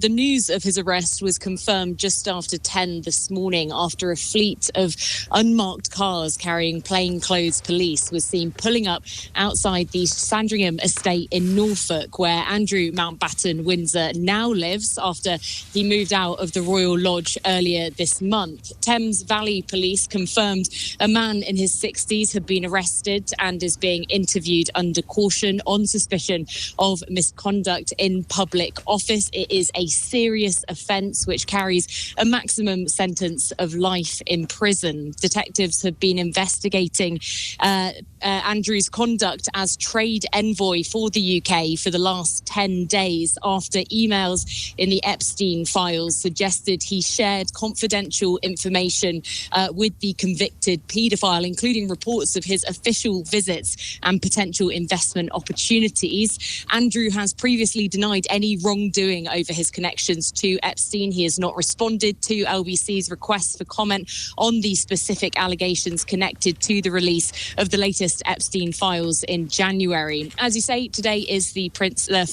The news of his arrest was confirmed just after 10 this morning after a fleet of unmarked cars carrying plainclothes police was seen pulling up outside the Sandringham estate in Norfolk, where Andrew Mountbatten-Windsor now lives after he moved out of the Royal Lodge earlier this month. Thames Valley Police confirmed a man in his 60s had been arrested and is being interviewed under caution on suspicion of misconduct in public office. It is a serious offence which carries a maximum sentence of life in prison. Detectives have been investigating Andrew's conduct as trade envoy for the UK for the last 10 days after emails in the Epstein files suggested he shared confidential information with the convicted paedophile, including reports of his official visits and potential investment opportunities. Andrew has previously denied any wrongdoing over his connections to Epstein. He has not responded to LBC's request for comment on the specific allegations connected to the release of the latest Epstein files in January. As you say, today is the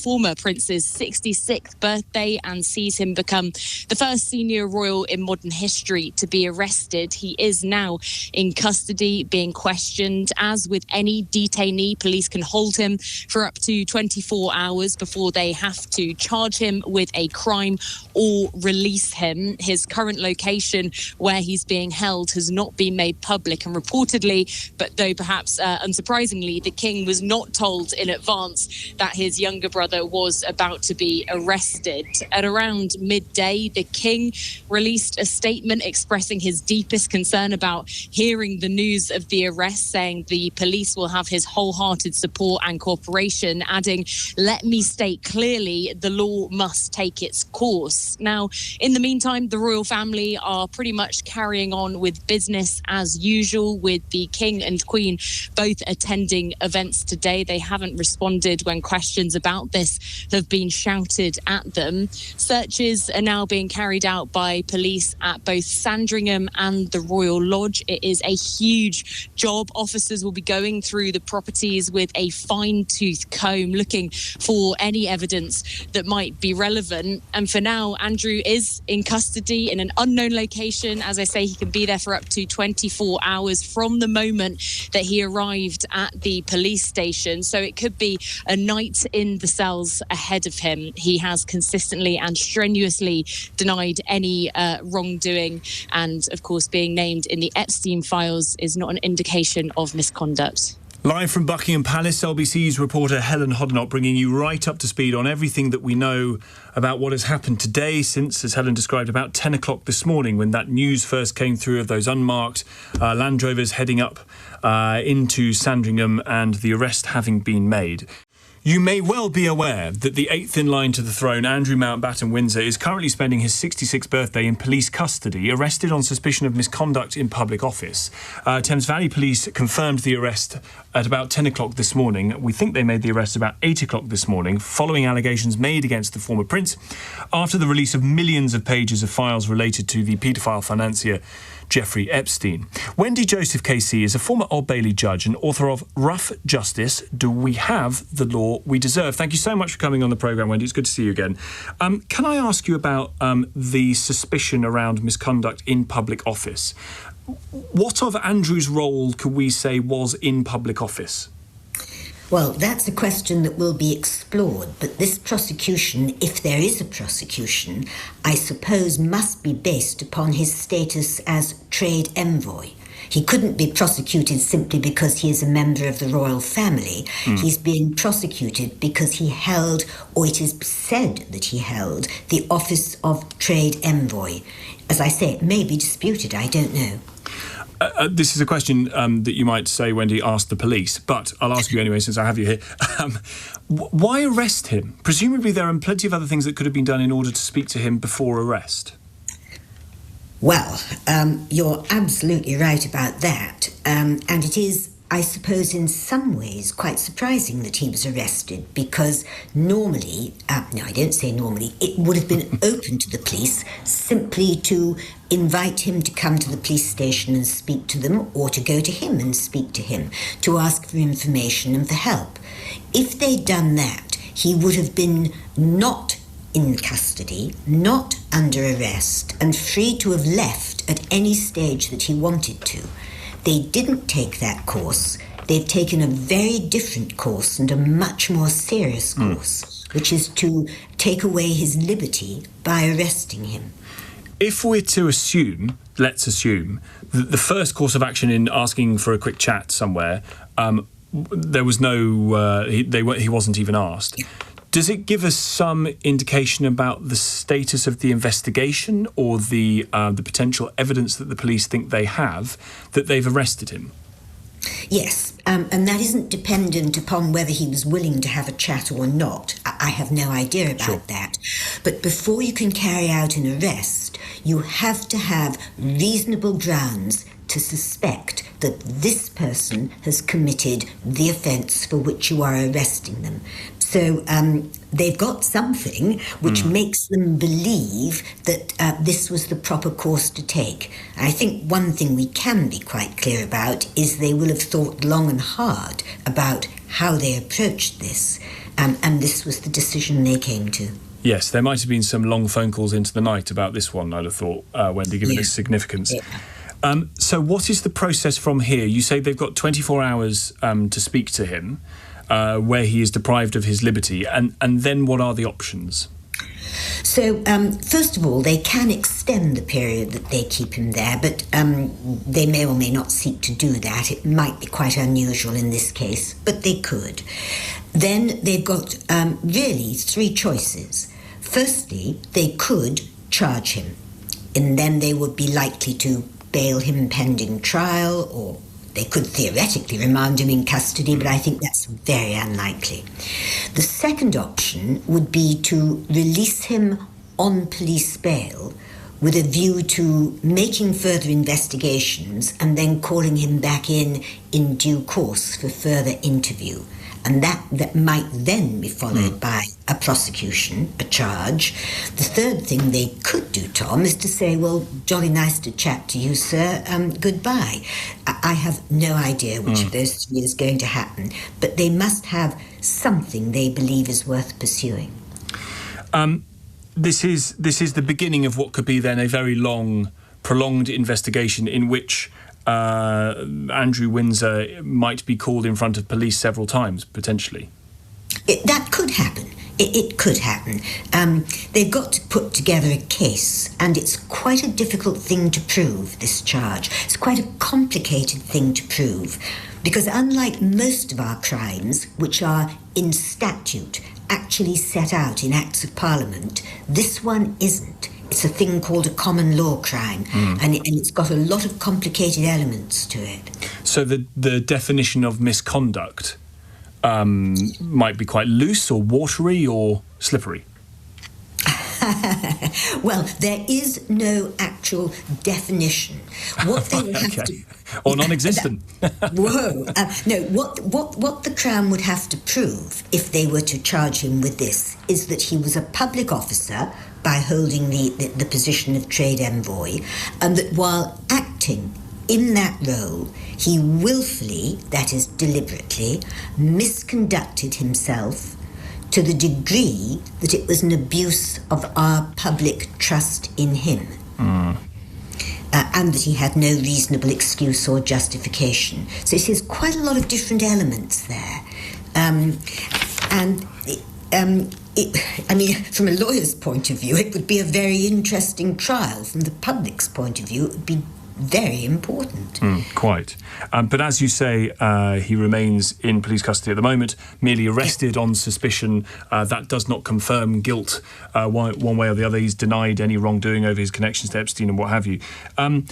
former prince's 66th birthday and sees him become the first senior royal in modern history to be arrested. He is now in custody, being questioned. As with any detainee, police can hold him for up to 24 hours before they have to charge him with a crime or release him. His current location where he's being held has not been made public, and reportedly, but though perhaps unsurprisingly, the king was not told in advance that his younger brother was about to be arrested. At around midday, the king released a statement expressing his deepest concern about hearing the news of the arrest, saying the police will have his wholehearted support and cooperation, adding, "Let me state clearly, the law must take its course." Now, in the meantime, the royal family are pretty much carrying on with business as usual, with the king and queen both attending events today. They haven't responded when questions about this have been shouted at them. Searches are now being carried out by police at both Sandringham and the Royal Lodge. It is a huge job. Officers will be going through the properties with a fine-tooth comb, looking for any evidence that might be relevant. And for now, Andrew is in custody in an unknown location. As I say, he can be there for up to 24 hours from the moment that he arrived at the police station. So it could be a night in the cells ahead of him. He has consistently and strenuously denied any wrongdoing. And of course, being named in the Epstein files is not an indication of misconduct. Live from Buckingham Palace, LBC's reporter Helen Hoddinott bringing you right up to speed on everything that we know about what has happened today since, as Helen described, about 10 o'clock this morning when that news first came through of those unmarked Land Rovers heading up into Sandringham and the arrest having been made. You may well be aware that the eighth in line to the throne, Andrew Mountbatten-Windsor, is currently spending his 66th birthday in police custody, arrested on suspicion of misconduct in public office. Thames Valley Police confirmed the arrest at about 10 o'clock this morning. We think they made the arrest about 8 o'clock this morning, following allegations made against the former prince after the release of millions of pages of files related to the paedophile financier Jeffrey Epstein. Wendy Joseph KC is a former Old Bailey judge and author of Rough Justice, Do We Have the Law We Deserve? Thank you so much for coming on the programme, Wendy. It's good to see you again. Can I ask you about the suspicion around misconduct in public office? What of Andrew's role could we say was in public office? Well, that's a question that will be explored, but this prosecution, if there is a prosecution, I suppose must be based upon his status as trade envoy. He couldn't be prosecuted simply because he is a member of the royal family. He's being prosecuted because he held, or it is said that he held, the office of trade envoy. As I say, it may be disputed, I don't know. This is a question that you might say, Wendy, asked the police, but I'll ask you anyway since I have you here. Why arrest him? Presumably there are plenty of other things that could have been done in order to speak to him before arrest. Well, you're absolutely right about that. And it is, I suppose, in some ways quite surprising that he was arrested because normally, no, I don't say normally, it would have been open to the police simply to invite him to come to the police station and speak to them, or to go to him and speak to him, to ask for information and for help. If they'd done that, he would have been not in custody, not under arrest, and free to have left at any stage that he wanted to. They didn't take that course. They've taken a very different course and a much more serious course, which is to take away his liberty by arresting him. If we're to assume, let's assume, that the first course of action in asking for a quick chat somewhere, there was no, he wasn't even asked. Does it give us some indication about the status of the investigation or the potential evidence that the police think they have that they've arrested him? Yes, and that isn't dependent upon whether he was willing to have a chat or not. I have no idea about that. But before you can carry out an arrest, you have to have reasonable grounds to suspect that this person has committed the offence for which you are arresting them. So they've got something which makes them believe that this was the proper course to take. I think one thing we can be quite clear about is they will have thought long and hard about how they approached this, and this was the decision they came to. Yes, there might have been some long phone calls into the night about this one, I'd have thought, Wendy, given its significance. Yeah. So what is the process from here? You say they've got 24 hours to speak to him, where he is deprived of his liberty, and then what are the options? So, first of all, they can extend the period that they keep him there, but they may or may not seek to do that. It might be quite unusual in this case, but they could. Then they've got really three choices. Firstly, they could charge him, and then they would be likely to bail him pending trial, or they could theoretically remand him in custody, but I think that's very unlikely. The second option would be to release him on police bail with a view to making further investigations and then calling him back in due course for further interview. And that might then be followed by a prosecution, a charge. The third thing they could do, Tom, is to say, well, jolly nice to chat to you, sir, goodbye. I have no idea which of those three is going to happen, but they must have something they believe is worth pursuing. This is the beginning of what could be then a very long, prolonged investigation in which Andrew Windsor might be called in front of police several times, potentially. That could happen. It could happen. They've got to put together a case, and it's quite a difficult thing to prove, this charge. It's quite a complicated thing to prove, because unlike most of our crimes, which are in statute, actually set out in Acts of Parliament, this one isn't. It's a thing called a common law crime, and it's got a lot of complicated elements to it. So the definition of misconduct might be quite loose or watery or slippery? Well, there is no actual definition. What they would have to... Or non-existent. Whoa. No, what the Crown would have to prove, if they were to charge him with this, is that he was a public officer by holding the position of trade envoy, and that while acting in that role, he willfully, that is deliberately, misconducted himself to the degree that it was an abuse of our public trust in him. And that he had no reasonable excuse or justification. So there's quite a lot of different elements there. From a lawyer's point of view, it would be a very interesting trial. From the public's point of view, it would be very important. Quite. But as you say, he remains in police custody at the moment, merely arrested on suspicion. That does not confirm guilt one way or the other. He's denied any wrongdoing over his connections to Epstein and what have you. And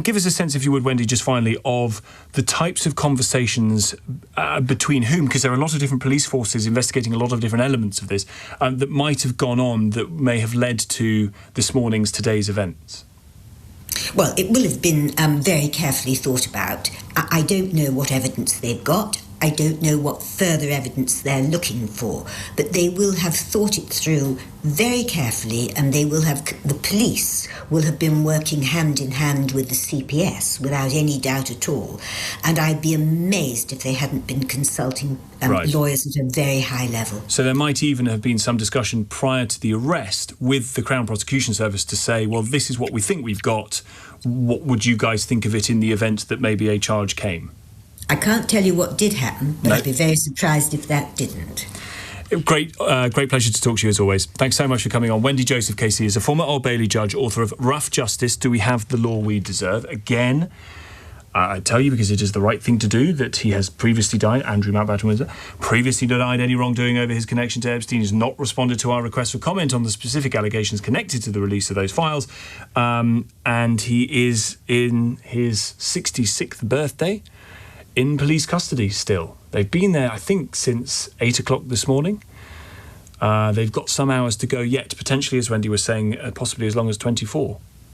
give us a sense, if you would, Wendy, just finally, of the types of conversations between whom, because there are a lot of different police forces investigating a lot of different elements of this, that might have gone on that may have led to today's events. Well, it will have been very carefully thought about. I don't know what evidence they've got. I don't know what further evidence they're looking for, but they will have thought it through very carefully, and the police will have been working hand in hand with the CPS without any doubt at all. And I'd be amazed if they hadn't been consulting lawyers at a very high level. So there might even have been some discussion prior to the arrest with the Crown Prosecution Service to say, well, this is what we think we've got. What would you guys think of it in the event that maybe a charge came? I can't tell you what did happen, but I'd be very surprised if that didn't. Great pleasure to talk to you as always. Thanks so much for coming on. Wendy Joseph, KC, is a former Old Bailey judge, author of Rough Justice, Do We Have the Law We Deserve? Again, I tell you because it is the right thing to do that he has previously died, Andrew Mountbatten-Windsor, previously denied any wrongdoing over his connection to Epstein. He's not responded to our request for comment on the specific allegations connected to the release of those files. And he is in his 66th birthday in police custody still. They've been there, I think, since 8 o'clock this morning. They've got some hours to go yet, potentially, as Wendy was saying, possibly as long as 24.